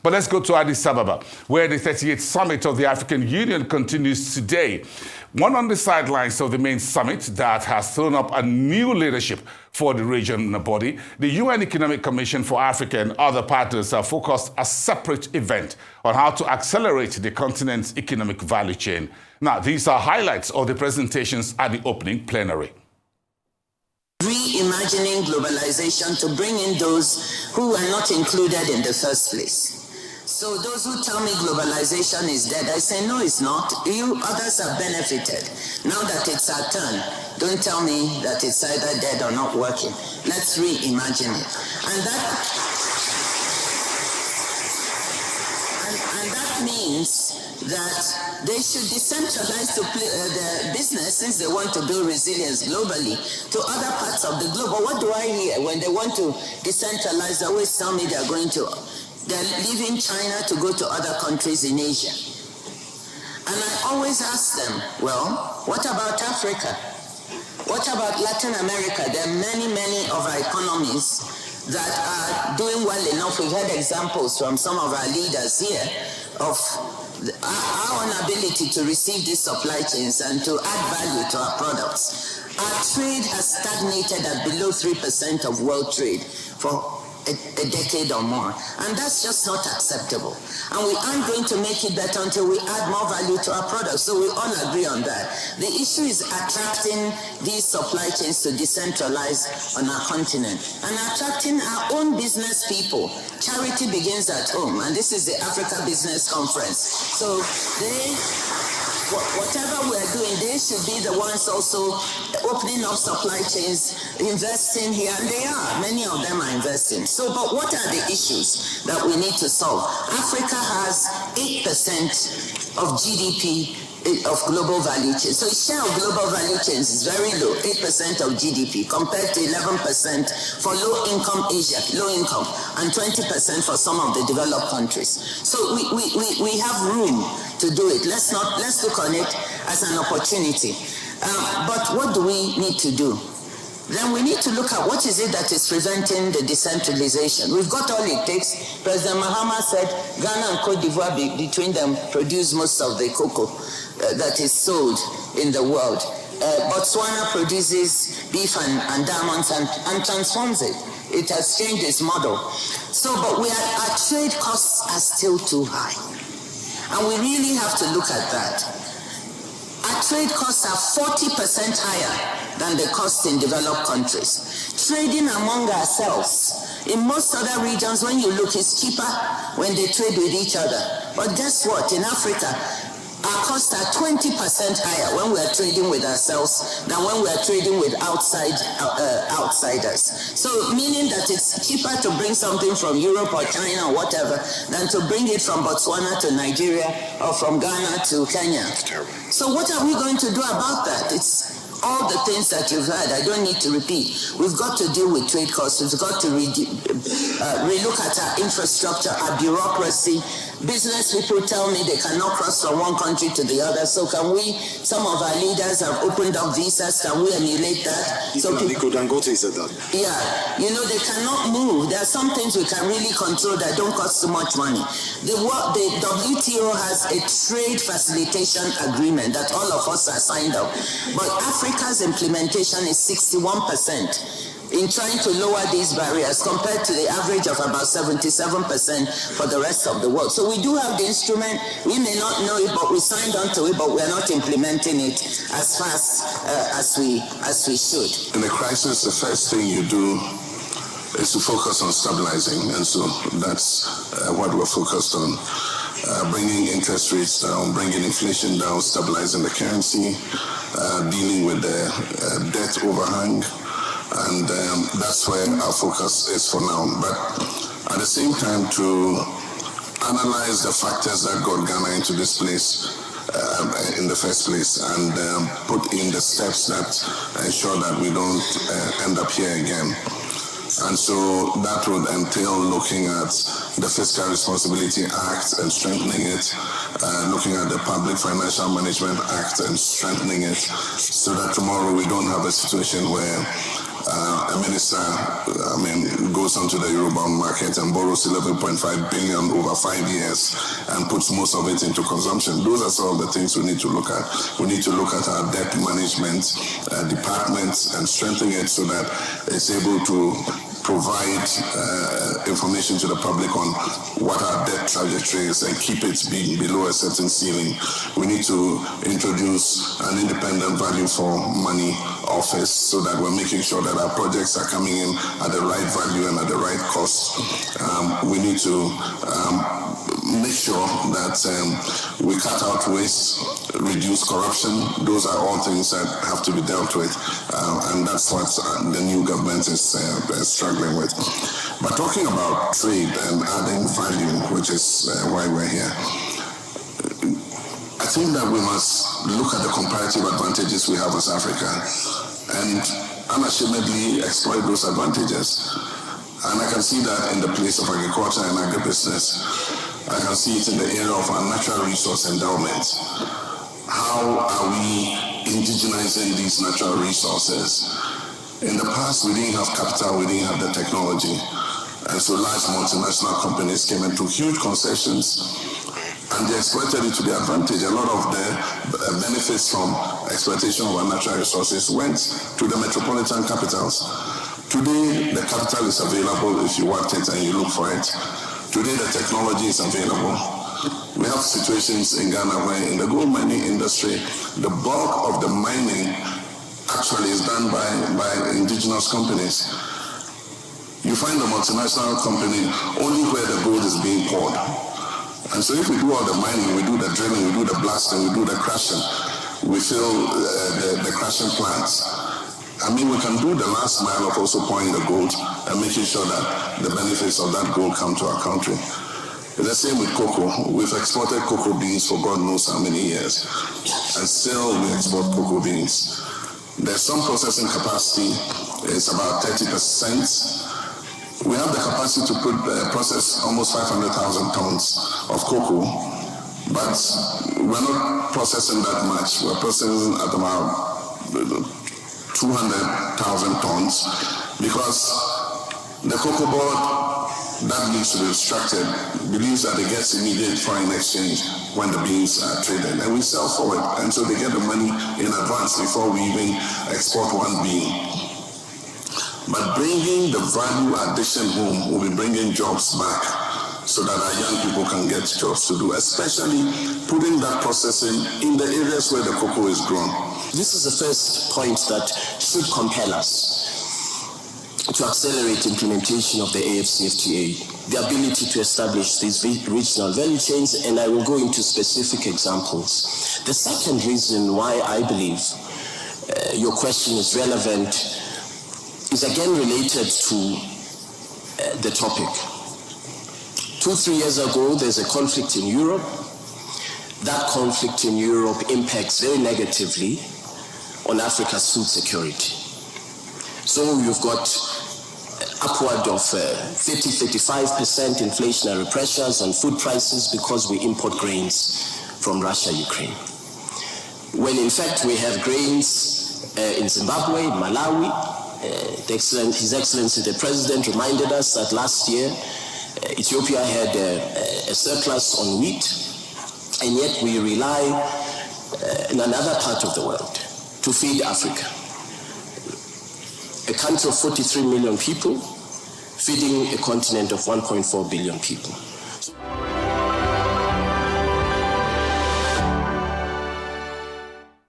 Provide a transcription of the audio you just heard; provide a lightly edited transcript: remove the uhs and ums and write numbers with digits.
But let's go to Addis Ababa, where the 38th summit of the African Union continues today. One on the sidelines of the main summit that has thrown up a new leadership for the regional body, the UN Economic Commission for Africa and other partners have focused a separate event on how to accelerate the continent's economic value chain. Now, these are highlights of the presentations at the opening plenary. Reimagining globalization to bring in those who are not included in the first place. So those who tell me globalization is dead, I say, no, it's not. You others have benefited. Now that it's our turn, don't tell me that it's either dead or not working. Let's reimagine it. And that means that they should decentralize the business, since they want to build resilience globally, to other parts of the globe. But what do I hear? When they want to decentralize, they always tell me they're leaving China to go to other countries in Asia. And I always ask them, well, what about Africa? What about Latin America? There are many, many of our economies that are doing well enough. We've had examples from some of our leaders here of our own ability to receive these supply chains and to add value to our products. Our trade has stagnated at below 3% of world trade for a decade or more, and that's just not acceptable. And we aren't going to make it better until we add more value to our products. So we all agree on that. The issue is attracting these supply chains to decentralize on our continent and attracting our own business people. Charity begins at home, and this is the Africa Business Conference. So whatever we're doing, they should be the ones also opening up supply chains, investing here, and they are. Many of them are investing. So, but what are the issues that we need to solve? Africa has 8% of GDP of global value chains. So its share of global value chains is very low, 8% of GDP, compared to 11% for low-income Asia, low-income, and 20% for some of the developed countries. So we have room to do it. Let's look on it as an opportunity. But what do we need to do? Then we need to look at what is it that is preventing the decentralization. We've got all it takes. President Mahama said Ghana and Cote d'Ivoire, between them, produce most of the cocoa that is sold in the world. Botswana produces beef and diamonds and transforms it. It has changed its model. So, but our trade costs are still too high. And we really have to look at that. Our trade costs are 40% higher than the cost in developed countries. Trading among ourselves, in most other regions, when you look, it's cheaper when they trade with each other. But guess what? In Africa, our costs are 20% higher when we are trading with ourselves than when we are trading with outsiders. So meaning that it's cheaper to bring something from Europe or China or whatever than to bring it from Botswana to Nigeria or from Ghana to Kenya. That's terrible. So what are we going to do about that? It's all the things that you've heard. I don't need to repeat. We've got to deal with trade costs. We've got to relook at our infrastructure, our bureaucracy. Business people tell me they cannot cross from one country to the other. So can we, some of our leaders have opened up visas. Can we emulate that? So people, Dangote said that. Yeah, you know, they cannot move. There are some things we can really control that don't cost so much money. The WTO has a trade facilitation agreement that all of us are signed up. But Africa's implementation is 61%. In trying to lower these barriers compared to the average of about 77% for the rest of the world. So we do have the instrument. We may not know it, but we signed on to it, but we're not implementing it as fast as we should. In a crisis, the first thing you do is to focus on stabilizing, and so that's what we're focused on. Bringing interest rates down, bringing inflation down, stabilizing the currency, dealing with the debt overhang. And that's where our focus is for now. But at the same time, to analyze the factors that got Ghana into this place in the first place and put in the steps that ensure that we don't end up here again. And so that would entail looking at the Fiscal Responsibility Act and strengthening it, looking at the Public Financial Management Act and strengthening it, so that tomorrow we don't have a situation where a minister, goes onto the Eurobond market and borrows 11.5 billion over 5 years and puts most of it into consumption. Those are some of the things we need to look at. We need to look at our debt management departments and strengthen it so that it's able to provide information to the public on what our debt trajectory is and keep it being below a certain ceiling. We need to introduce an independent value for money office so that we're making sure that our projects are coming in at the right value and at the right cost. We need to make sure that we cut out waste, reduce corruption. Those are all things that have to be dealt with, and that's what the new government is struggling with. But talking about trade and adding value, which is why we're here, I think that we must look at the comparative advantages we have as Africa and unashamedly exploit those advantages. And I can see that in the place of agriculture and agribusiness. I can see it in the area of our natural resource endowment. How are we indigenizing these natural resources? In the past, we didn't have capital, we didn't have the technology. And so large multinational companies came and took huge concessions and they exploited it to their advantage. A lot of the benefits from exploitation of our natural resources went to the metropolitan capitals. Today, the capital is available if you want it and you look for it. Today, the technology is available. We have situations in Ghana where in the gold mining industry, the bulk of the mining actually is done by indigenous companies. You find a multinational company only where the gold is being poured. And so if we do all the mining, we do the drilling, we do the blasting, we do the crushing, we fill the crushing plants. We can do the last mile of also pouring the gold and making sure that the benefits of that gold come to our country. It's the same with cocoa. We've exported cocoa beans for God knows how many years, and still we export cocoa beans. There's some processing capacity, it's about 30%. We have the capacity to process almost 500,000 tons of cocoa, but we're not processing that much. We're processing at about 200,000 tons because the cocoa board that needs to be extracted believes that it gets immediate foreign exchange when the beans are traded, and we sell for it, and so they get the money in advance before we even export one bean. But bringing the value addition home will be bringing jobs back so that our young people can get jobs to do, especially putting that processing in the areas where the cocoa is grown. This is the first point that should compel us to accelerate implementation of the AFCFTA, the ability to establish these regional value chains, and I will go into specific examples. The second reason why I believe your question is relevant is again related to the topic. 2-3 years ago, there's a conflict in Europe. That conflict in Europe impacts very negatively on Africa's food security. So you've got upward of 30-35% inflationary pressures on food prices because we import grains from Russia, Ukraine. When in fact we have grains in Zimbabwe, in Malawi. His Excellency the President reminded us that last year Ethiopia had a surplus on wheat, and yet we rely in another part of the world to feed Africa. A country of 43 million people feeding a continent of 1.4 billion people.